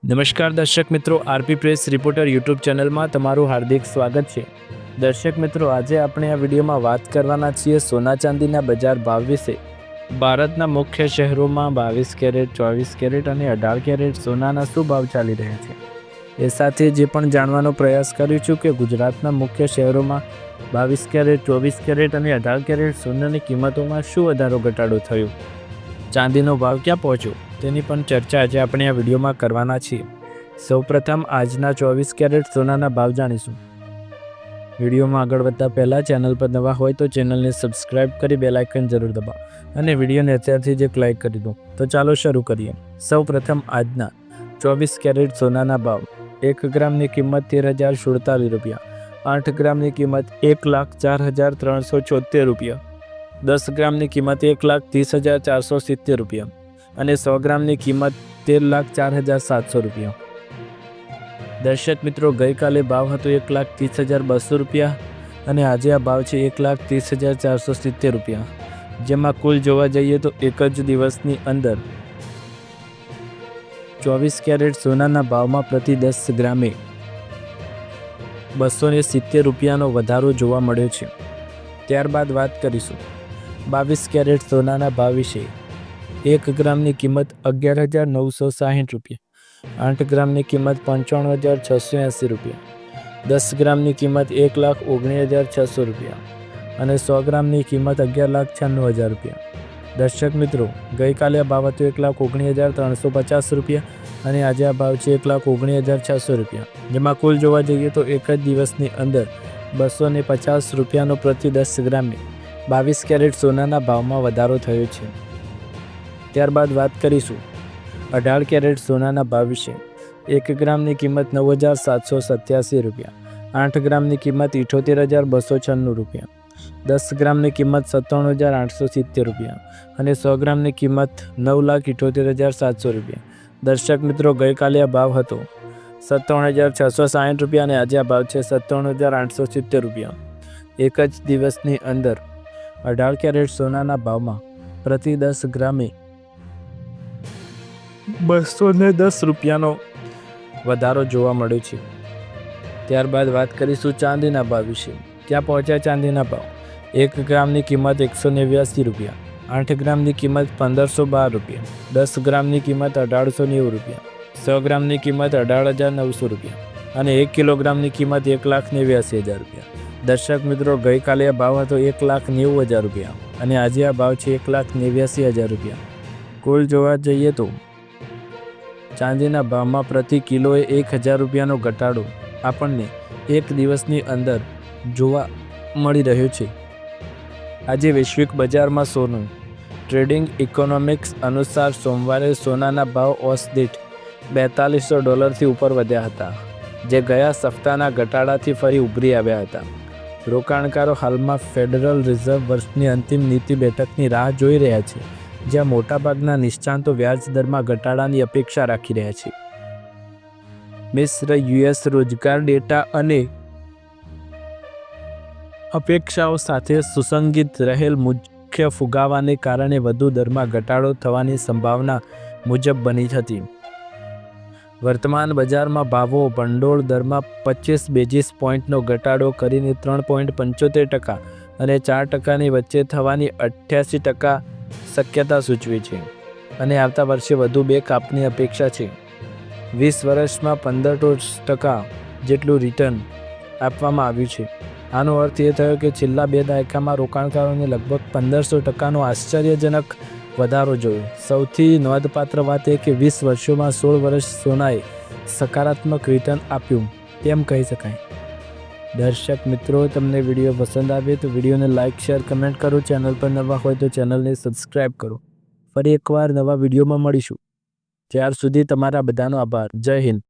નમસ્કાર દર્શક મિત્રો, આરપી પ્રેસ રિપોર્ટર યુટ્યુબ ચેનલમાં તમારું હાર્દિક સ્વાગત છે। દર્શક મિત્રો, આજે આપણે આ વિડીયોમાં વાત કરવાના છીએ સોના ચાંદીના બજાર ભાવ વિશે। ભારતના મુખ્ય શહેરોમાં 22 કેરેટ, 24 કેરેટ અને 18 કેરેટ સોનાના શું ભાવ ચાલી રહ્યા છે, એ સાથે જે પણ જાણવાનો પ્રયાસ કરીશું કે ગુજરાતના મુખ્ય શહેરોમાં 22 કેરેટ, 24 કેરેટ અને 18 કેરેટ સોનાની કિંમતોમાં શું વધારો ઘટાડો થયો, ચાંદીનો ભાવ ક્યાં પહોંચ્યો, તેની પણ ચર્ચા આજે આપણે આ વિડીયોમાં કરવાના છીએ। સૌપ્રથમ આજના 24 કેરેટ સોનાના ભાવ જાણીશું। વિડીયોમાં આગળ વધતા પહેલાં ચેનલ પર નવા હોય તો ચેનલને સબસ્ક્રાઇબ કરી બેલ આઇકન જરૂર દબાવો અને વિડીયોને અત્યારથી જ એક લાઇક કરી દો। તો ચાલો શરૂ કરીએ। સૌપ્રથમ આજના 24 કેરેટ સોનાના ભાવ। 1 ગ્રામની કિંમત 13,047 રૂપિયા, 8 ગ્રામની કિંમત 1,04,374 રૂપિયા, 10 ગ્રામની કિંમત 1,30,470 રૂપિયા અને 100 ગ્રામની કિંમત 13,04,700 રૂપિયા। દર્શક મિત્રો, ગઈકાલે ભાવ હતો 1,30,200 રૂપિયા અને આજે આ ભાવ છે 1,30,470 રૂપિયા, જેમાં કુલ જોવા જઈએ તો એક જ દિવસની અંદર 24 કેરેટ સોનાના ભાવમાં પ્રતિ 10 ગ્રામે 270 રૂપિયાનો વધારો જોવા મળ્યો છે। ત્યારબાદ વાત કરીશું 22 કેરેટ સોનાના ભાવ વિશે। 1 ગ્રામની કિંમત 11,960 રૂપિયા, 8 ગ્રામની કિંમત 95,680 રૂપિયા, 10 ગ્રામની કિંમત 1,19,600 રૂપિયા અને 100 ગ્રામની કિંમત 11,96,000 રૂપિયા। દર્શક મિત્રો, ગઈકાલે આ ભાવ હતો 1,19,350 રૂપિયા અને આજે આ ભાવ છે 1,19,600 રૂપિયા, જેમાં કુલ જોવા જઈએ તો એક જ દિવસની અંદર 250 રૂપિયાનો પ્રતિ 10 ગ્રામે 22 કેરેટ સોનાના ભાવમાં વધારો થયો છે। ત્યારબાદ વાત કરીશું 18 કેરેટ સોનાના ભાવ વિશે। 1 ગ્રામની કિંમત 9,787 રૂપિયા, 8 ગ્રામની કિંમત 78,296 રૂપિયા, 10 ગ્રામની કિંમત 97,870 રૂપિયા અને 100 ગ્રામની કિંમત 9,78,700 રૂપિયા। દર્શક મિત્રો, ગઈકાલે આ ભાવ હતો 57,660 રૂપિયા અને આજે આ ભાવ છે 57,870 રૂપિયા। એક જ દિવસની અંદર 18 કેરેટ સોનાના ભાવમાં પ્રતિ 10 ગ્રામે 210 રૂપિયાનો વધારો જોવા મળ્યો છે। ત્યારબાદ વાત કરીશું ચાંદીના ભાવ વિશે। ક્યાં પહોંચ્યા ચાંદીના ભાવ? 1 ગ્રામની કિંમત 189 રૂપિયા, 8 ગ્રામની કિંમત 1,512 રૂપિયા, 10 ગ્રામની કિંમત 1,890 રૂપિયા, 100 ગ્રામની કિંમત 18,900 રૂપિયા અને 1 કિલોગ્રામની કિંમત 1,89,000 રૂપિયા। દર્શક મિત્રો, ગઈકાલે આ ભાવ હતો 1,90,000 રૂપિયા અને આજે આ ભાવ છે 1,89,000 રૂપિયા। કુલ જોવા જઈએ તો ચાંદીના ભાવમાં પ્રતિ કિલોએ 1,000 રૂપિયાનો ઘટાડો આપણને એક દિવસની અંદર જોવા મળી રહ્યો છે। આજે વૈશ્વિક બજારમાં સોનું ટ્રેડિંગ ઇકોનોમિક્સ અનુસાર સોમવારે સોનાના ભાવ ઓસ દીઠ $4,200થી ઉપર વધ્યા હતા, જે ગયા સપ્તાહના ઘટાડાથી ફરી ઉભરી આવ્યા હતા। રોકાણકારો હાલમાં ફેડરલ રિઝર્વ વર્ષની અંતિમ નીતિ બેઠકની રાહ જોઈ રહ્યા છે, જ્યાં મોટાભાગના નિષ્ણાતો વ્યાજ દરમાં ઘટાડાની અપેક્ષા રાખી રહ્યા છે। મિશ્ર યુએસ રોજગાર ડેટા અને અપેક્ષાઓ સાથે સુસંગત રહેલ મુખ્ય ફુગાવાને કારણે વધુ દરમાં ઘટાડો થવાની સંભાવના મુજબ બની હતી। વર્તમાન બજારમાં ભાવો ભંડોળ દરમાં 25 બેઝિસ પોઈન્ટનો ઘટાડો કરીને 3.75% અને 4%ની વચ્ચે થવાની 88% શક્યતા સૂચવે છે અને આવતા વર્ષે વધુ 2 કાપની અપેક્ષા છે। 20 વર્ષમાં 15% જેટલું રિટર્ન આપવામાં આવ્યું છે। આનો અર્થ એ થયો કે છેલ્લા 2 દાયકામાં રોકાણકારોને લગભગ 1,500%નો આશ્ચર્યજનક વધારો જોયો। સૌથી નોંધપાત્ર વાત એ કે 20 વર્ષોમાં 16 વર્ષ સોનાએ સકારાત્મક રિટર્ન આપ્યું તેમ કહી શકાય। દર્શક મિત્રો, તમને વિડીયો પસંદ આવે તો વિડીયોને લાઇક, શેર, કમેન્ટ કરો। ચેનલ પર નવા હોય તો ચેનલને સબસ્ક્રાઇબ કરો। ફરી એકવાર નવા વિડીયોમાં મળીશું, ત્યાર સુધી તમારા બધાનો આભાર। જય હિન્દ।